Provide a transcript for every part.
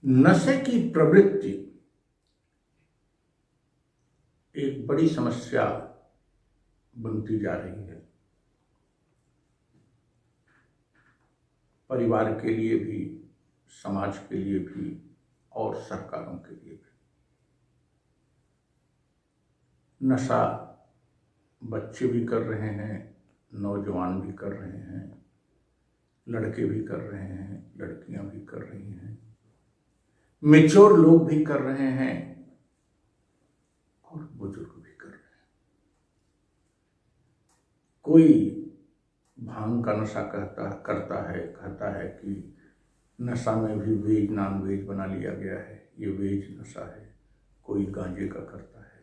नशे की प्रवृत्ति एक बड़ी समस्या बनती जा रही है, परिवार के लिए भी, समाज के लिए भी और सरकारों के लिए भी। नशा बच्चे भी कर रहे हैं, नौजवान भी कर रहे हैं, लड़के भी कर रहे हैं, लड़कियां भी कर रही हैं, मैच्योर लोग भी कर रहे हैं और बुजुर्ग भी कर रहे हैं। कोई भांग का नशा कहता है कि नशा में भी वेज नॉन वेज बना लिया गया है, ये वेज नशा है। कोई गांजे का करता है,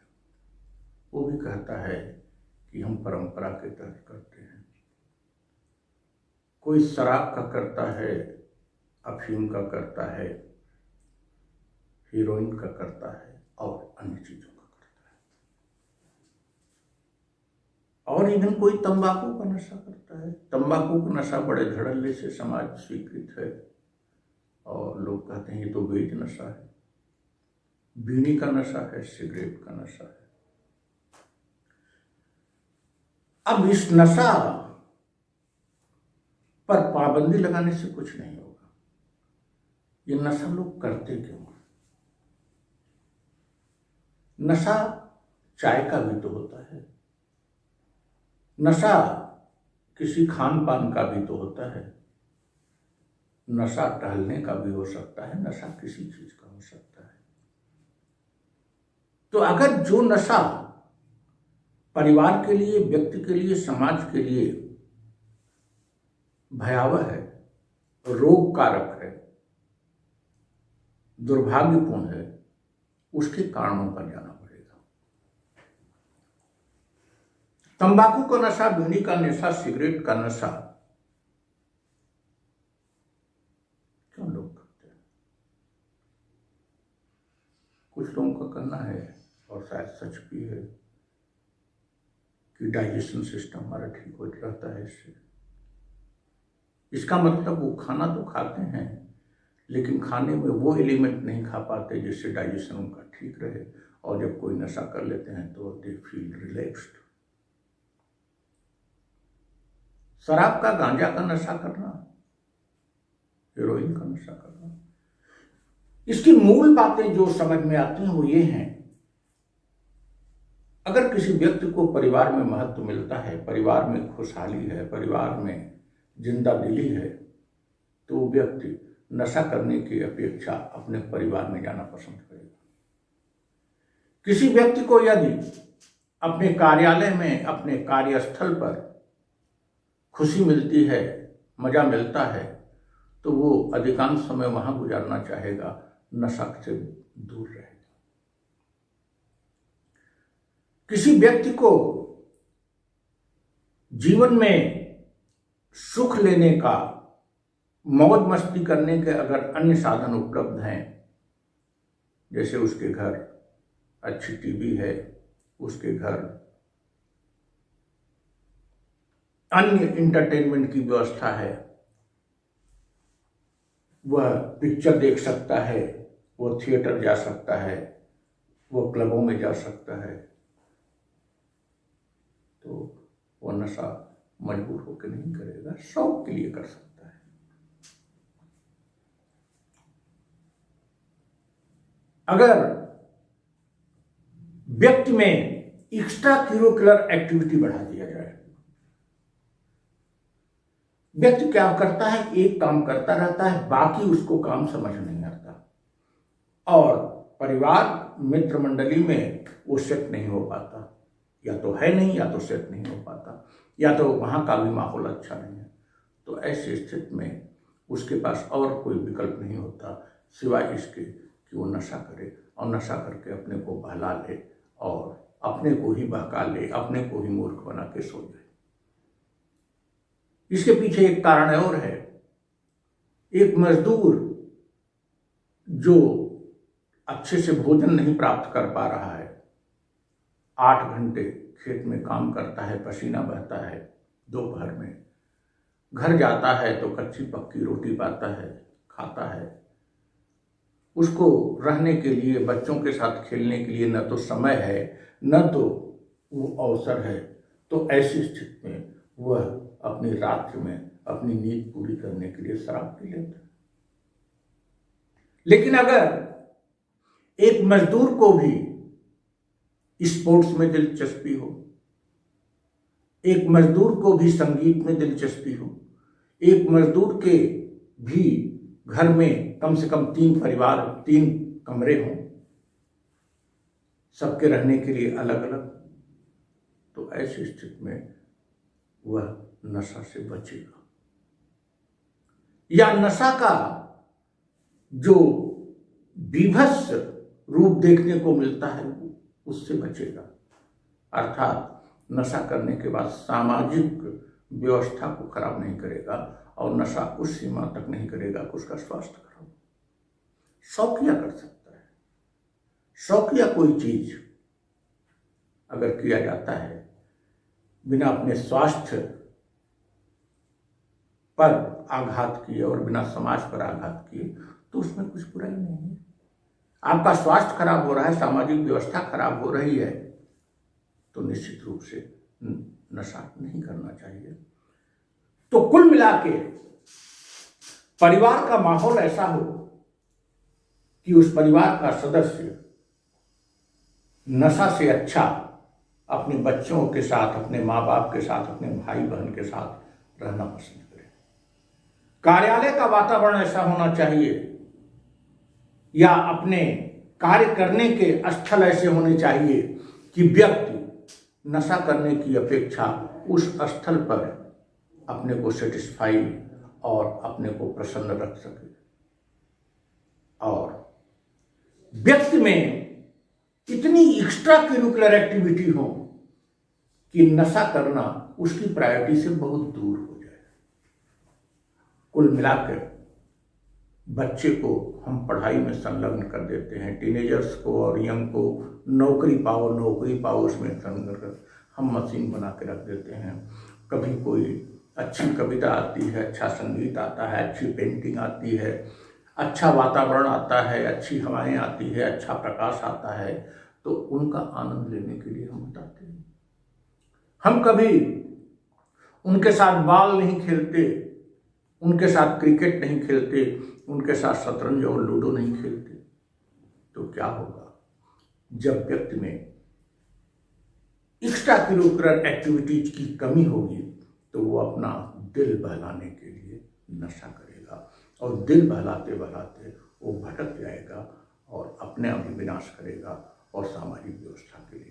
वो भी कहता है कि हम परंपरा के तहत करते हैं। कोई शराब का करता है, अफीम का करता है, हीरोइन का करता है और अन्य चीजों का करता है। और इवन कोई तंबाकू का नशा करता है। तंबाकू का नशा बड़े धड़ल्ले से समाज स्वीकृत है और लोग कहते हैं ये तो वेज नशा है। बीड़ी का नशा है, सिगरेट का नशा है। अब इस नशा पर पाबंदी लगाने से कुछ नहीं होगा। ये नशा लोग करते क्यों? नशा चाय का भी तो होता है, नशा किसी खान पान का भी तो होता है, नशा टहलने का भी हो सकता है, नशा किसी चीज का हो सकता है। तो अगर जो नशा परिवार के लिए, व्यक्ति के लिए, समाज के लिए भयावह है, रोग कारक है, दुर्भाग्यपूर्ण है, उसके कारणों पर जाना पड़ेगा। तंबाकू का नशा, बीड़ी का नशा, सिगरेट का नशा क्यों लोग करते हैं? कुछ लोगों का कहना है, और शायद सच भी है, कि डाइजेशन सिस्टम हमारा ठीक हो रहता है इससे। इसका मतलब वो खाना तो खाते हैं, लेकिन खाने में वो एलिमेंट नहीं खा पाते जिससे डाइजेशन उनका ठीक रहे, और जब कोई नशा कर लेते हैं तो दे फील रिलैक्स्ड। शराब का, गांजा का नशा करना, हीरोइन का नशा करना, इसकी मूल बातें जो समझ में आती हैं वो ये हैं, अगर किसी व्यक्ति को परिवार में महत्व मिलता है, परिवार में खुशहाली है, परिवार में जिंदा दिली है, तो वो व्यक्ति नशा करने की अपेक्षा अपने परिवार में जाना पसंद करेगा। किसी व्यक्ति को यदि अपने कार्यालय में, अपने कार्यस्थल पर खुशी मिलती है, मजा मिलता है, तो वो अधिकांश समय वहां गुजारना चाहेगा, नशा से दूर रहेगा। किसी व्यक्ति को जीवन में सुख लेने का, मौज मस्ती करने के अगर अन्य साधन उपलब्ध हैं, जैसे उसके घर अच्छी टीवी है, उसके घर अन्य इंटरटेनमेंट की व्यवस्था है, वह पिक्चर देख सकता है, वो थिएटर जा सकता है, वो क्लबों में जा सकता है, तो वो नशा मजबूर होकर नहीं करेगा, शौक के लिए कर सकता है। अगर व्यक्ति में एक्स्ट्रा करिकुलर एक्टिविटी बढ़ा दिया जाए, व्यक्ति क्या करता है, एक काम करता रहता है, बाकी उसको काम समझ नहीं आता, और परिवार मित्र मंडली में वो सेट नहीं हो पाता, या तो है नहीं, या तो सेट नहीं हो पाता, या तो वहां का भी माहौल अच्छा नहीं है। तो ऐसी स्थिति में उसके पास और कोई विकल्प नहीं होता सिवाय इसके कि वो नशा करे, और नशा करके अपने को बहला ले और अपने को ही बहका ले, अपने को ही मूर्ख बना के सो जाए। इसके पीछे एक कारण और है। एक मजदूर जो अच्छे से भोजन नहीं प्राप्त कर पा रहा है, 8 घंटे खेत में काम करता है, पसीना बहता है, दोपहर में घर जाता है तो कच्ची पक्की रोटी पाता है, खाता है, उसको रहने के लिए, बच्चों के साथ खेलने के लिए न तो समय है, न तो वो अवसर है, तो ऐसी स्थिति में वह अपनी रात्रि में अपनी नींद पूरी करने के लिए शराब पी लेता है। लेकिन अगर एक मजदूर को भी स्पोर्ट्स में दिलचस्पी हो, एक मजदूर को भी संगीत में दिलचस्पी हो, एक मजदूर के भी घर में कम से कम 3 परिवार, 3 कमरे हों, सबके रहने के लिए अलग अलग, तो ऐसी स्थिति में वह नशा से बचेगा, या नशा का जो बीभत्स रूप देखने को मिलता है उससे बचेगा। अर्थात नशा करने के बाद सामाजिक व्यवस्था को खराब नहीं करेगा, और नशा उस सीमा तक नहीं करेगा कि उसका स्वास्थ्य खराब हो। शौकिया कर सकता है। शौकिया कोई चीज अगर किया जाता है बिना अपने स्वास्थ्य पर आघात किए और बिना समाज पर आघात किए, तो उसमें कुछ बुराई नहीं है। आपका स्वास्थ्य खराब हो रहा है, सामाजिक व्यवस्था खराब हो रही है, तो निश्चित रूप से नशा नहीं करना चाहिए। तो कुल मिला के परिवार का माहौल ऐसा हो कि उस परिवार का सदस्य नशा से अच्छा अपने बच्चों के साथ, अपने माँ बाप के साथ, अपने भाई बहन के साथ रहना पसंद करे। कार्यालय का वातावरण ऐसा होना चाहिए, या अपने कार्य करने के स्थल ऐसे होने चाहिए कि व्यक्ति नशा करने की अपेक्षा उस स्थल पर अपने को सेटिस्फाई और अपने को प्रसन्न रख सके, और व्यक्ति में इतनी एक्स्ट्रा करिकुलर एक्टिविटी हो कि नशा करना उसकी प्रायोरिटी से बहुत दूर हो जाए। कुल मिलाकर बच्चे को हम पढ़ाई में संलग्न कर देते हैं, टीनेजर्स को और यंग को नौकरी पाओ उसमें संलग्न कर हम मशीन बना के रख देते हैं। कभी कोई अच्छी कविता आती है, अच्छा संगीत आता है, अच्छी पेंटिंग आती है, अच्छा वातावरण आता है, अच्छी हवाएं आती है, अच्छा प्रकाश आता है, तो उनका आनंद लेने के लिए हम बताते हैं। हम कभी उनके साथ बॉल नहीं खेलते, उनके साथ क्रिकेट नहीं खेलते, उनके साथ शतरंज और लूडो नहीं खेलते, तो क्या होगा? जब व्यक्ति में एक्स्ट्रा करिकुलर एक्टिविटीज की कमी होगी तो वो अपना दिल बहलाने के लिए नशा करेगा, और दिल बहलाते बहलाते वो भटक जाएगा और अपने आप ही विनाश करेगा और सामाजिक व्यवस्था के लिए